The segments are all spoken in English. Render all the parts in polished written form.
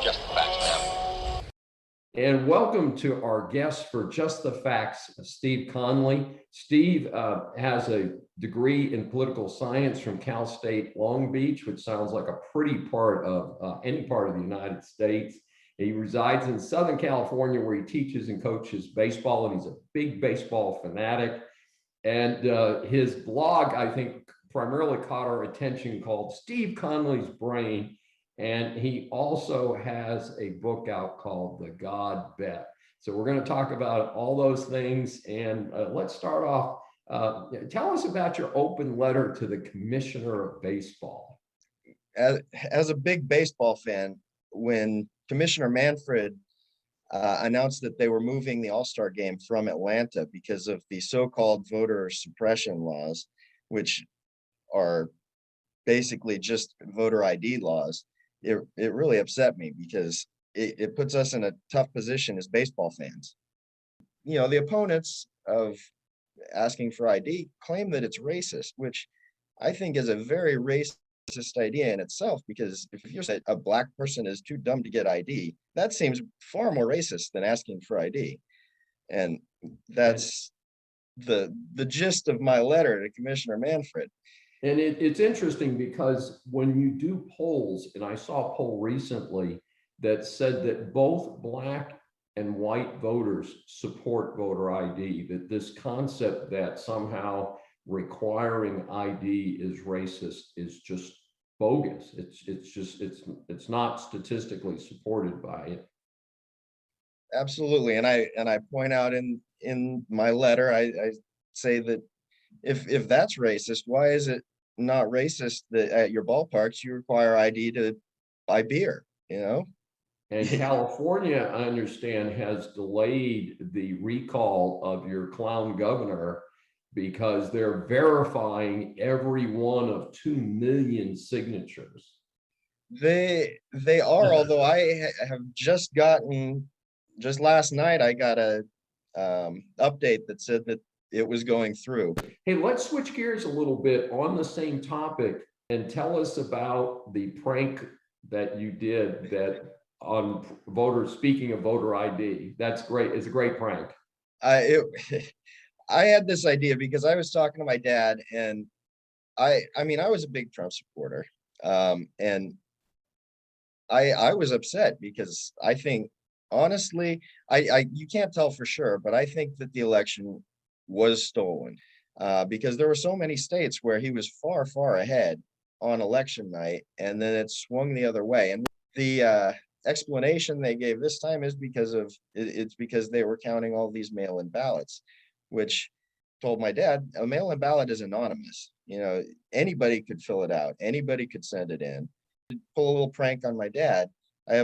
Just the facts, ma'am. And welcome to our guest for Just the Facts, Steve Connally. Steve has a degree in political science from Cal State Long Beach, which sounds like a pretty part of any part of the United States. He resides in Southern California, where he teaches and coaches baseball, and he's a big baseball fanatic. And his blog, I think, primarily caught our attention, called Steve Connally's Brain. And he also has a book out called The God Bet. So we're going to talk about all those things. And let's start off. Tell us about your open letter to the commissioner of baseball. As a big baseball fan, when Commissioner Manfred announced that they were moving the All-Star game from Atlanta because of the so-called voter suppression laws, which are basically just voter ID laws, it really upset me because it puts us in a tough position as baseball fans. You know, the opponents of asking for ID claim that it's racist, which I think is a very racist idea in itself, because if you're saying a black person is too dumb to get ID, that seems far more racist than asking for ID. And that's the gist of my letter to Commissioner Manfred. And it's interesting because when you do polls, and I saw a poll recently that said that both black and white voters support voter ID, that this concept that somehow requiring ID is racist is just bogus. It's not statistically supported by it. Absolutely. And I point out in my letter, I say that if that's racist, why is it not racist that at your ballparks you require ID to buy beer, you know? And California, I understand, has delayed the recall of your clown governor because they're verifying every one of 2 million signatures. They are, although I have just last night I got a update that said that it was going through. Hey, let's switch gears a little bit on the same topic and tell us about the prank that you did that on voters, speaking of voter ID. That's great. It's a great prank. I had this idea because I was talking to my dad, and I mean, I was a big Trump supporter. And I was upset because I think, honestly, you can't tell for sure, but I think that the election was stolen because there were so many states where he was far ahead on election night, and then it swung the other way. And the explanation they gave this time is because they were counting all these mail-in ballots, which told my dad a mail-in ballot is anonymous. You know, anybody could fill it out, anybody could send it in. To pull a little prank on my dad, I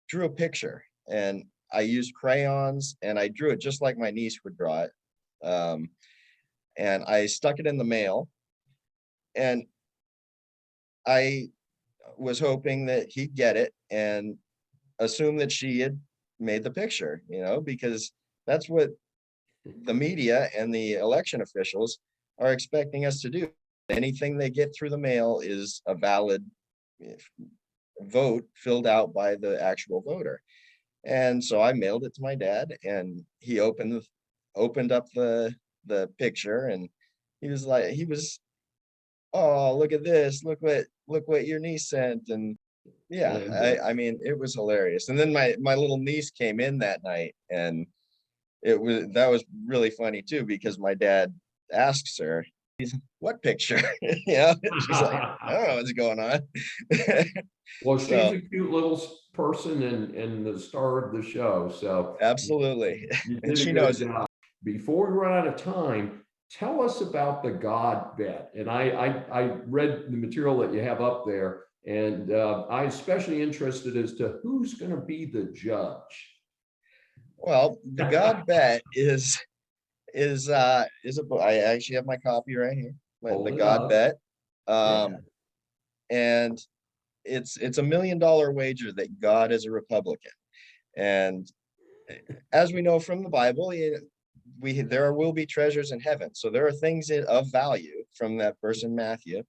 drew a picture, and I used crayons, and I drew it just like my niece would draw it. And I stuck it in the mail, and I was hoping that he'd get it and assume that she had made the picture, you know, because that's what the media and the election officials are expecting us to do. Anything they get through the mail is a valid vote filled out by the actual voter. And so I mailed it to my dad, and he opened up the picture, and he was, oh, look at this, look what your niece sent. And yeah, I mean, it was hilarious. And then my little niece came in that night, and that was really funny too, because my dad asks her, what picture? Yeah, she's like, I don't know what's going on. Well, she's a cute little person and the star of the show. So absolutely. And she knows it. Before we run out of time, tell us about the God Bet. And I read the material that you have up there, and I'm especially interested as to who's going to be the judge. Well, the God Bet is a book. I actually have my copy right here. The God Bet. And it's $1 million wager that God is a Republican. And as we know from the Bible, there will be treasures in heaven. So there are things of value from that verse in Matthew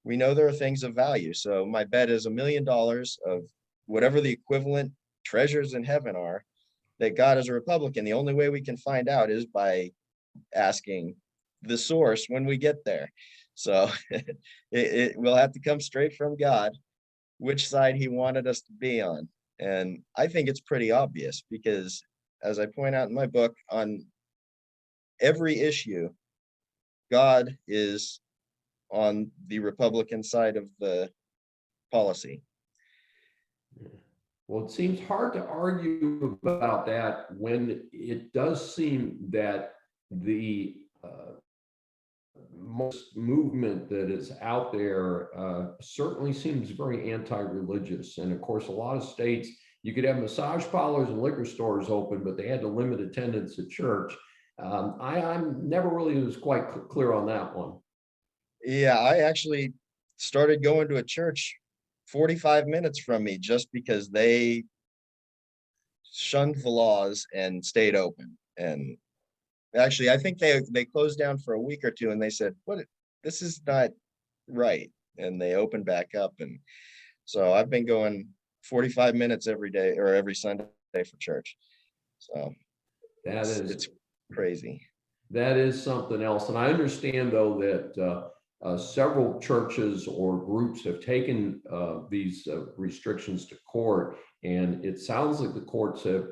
we know there are things of value. So my bet is $1 million of whatever the equivalent treasures in heaven are, that God is a Republican. The only way we can find out is by asking the source when we get there. So it will have to come straight from God, which side he wanted us to be on. And I think it's pretty obvious because, as I point out in my book, on every issue, God is on the Republican side of the policy. Well, it seems hard to argue about that when it does seem that the most movement that is out there certainly seems very anti-religious. And of course, a lot of states, you could have massage parlors and liquor stores open, but they had to limit attendance at church. I'm never really was quite clear on that one. Yeah, I actually started going to a church 45 minutes from me just because they shunned the laws and stayed open. And actually, I think they closed down for a week or two, and they said, "What? This is not right." And they opened back up, and so I've been going 45 minutes every day or every Sunday for church. So That is it's crazy. That is something else. And I understand, though, that several churches or groups have taken these restrictions to court. And it sounds like the courts have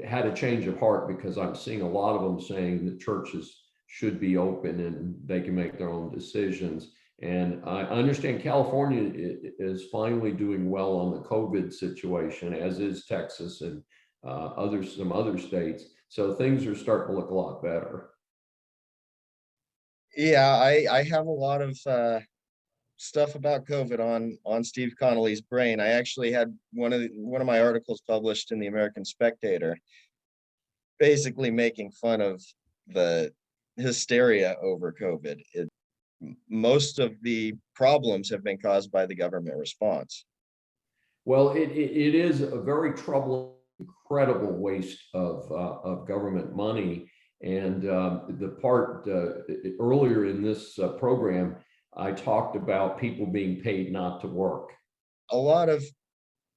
had a change of heart, because I'm seeing a lot of them saying that churches should be open and they can make their own decisions. And I understand California is finally doing well on the COVID situation, as is Texas and some other states. So things are starting to look a lot better. Yeah, I have a lot of stuff about COVID on Steve Connally's brain. I actually had one of my articles published in the American Spectator, basically making fun of the hysteria over COVID. Most of the problems have been caused by the government response. Well, it is a very troubling, incredible waste of government money. And the part earlier in this program, I talked about people being paid not to work. A lot of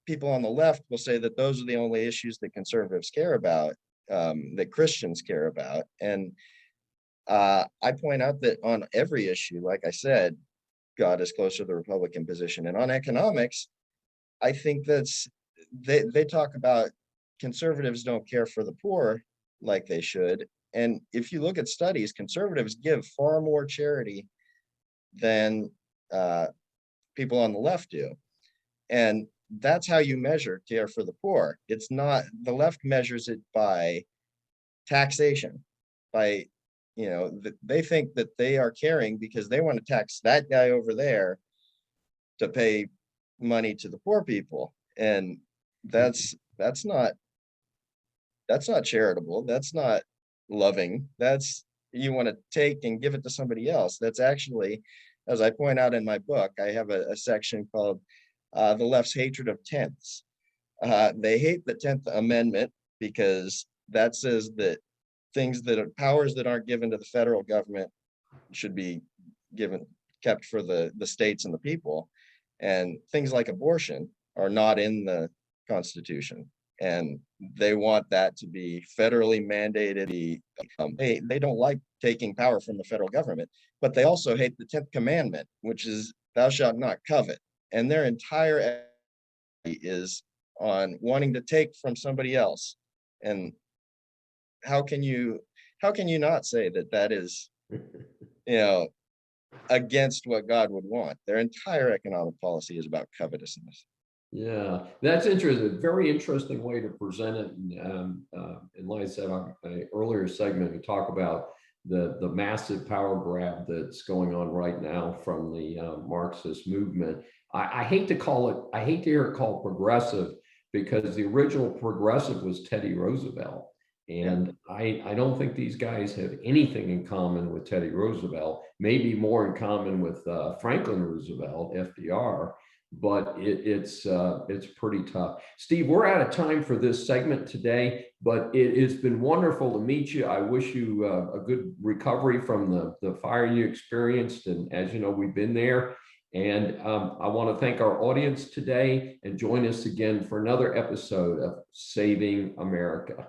people on the left will say that those are the only issues that conservatives care about, that Christians care about. And I point out that on every issue, like I said, God is closer to the Republican position. And on economics, I think they talk about conservatives don't care for the poor like they should. And if you look at studies, conservatives give far more charity than people on the left do. And that's how you measure care for the poor. It's not, the left measures it by taxation, by, they think that they are caring because they want to tax that guy over there to pay money to the poor people. And that's not charitable. That's not loving. That's, you want to take and give it to somebody else. That's actually, as I point out in my book, I have a section called the left's hatred of tenths. They hate the 10th Amendment because that says that powers that aren't given to the federal government should be kept for the states and the people. And things like abortion are not in the Constitution. And they want that to be federally mandated. They don't like taking power from the federal government, but they also hate the 10th commandment, which is thou shalt not covet. And their entire is on wanting to take from somebody else. And how can you not say that is, against what God would want? Their entire economic policy is about covetousness. Yeah, that's interesting. Very interesting way to present it. And like I said on an earlier segment, we talk about the massive power grab that's going on right now from the Marxist movement. I hate to hear it called progressive, because the original progressive was Teddy Roosevelt. And I don't think these guys have anything in common with Teddy Roosevelt, maybe more in common with Franklin Roosevelt, FDR. but it's pretty tough. Steve, we're out of time for this segment today, but it has been wonderful to meet you. I wish you a good recovery from the fire you experienced. And as you know, we've been there. And I want to thank our audience today, and join us again for another episode of Saving America.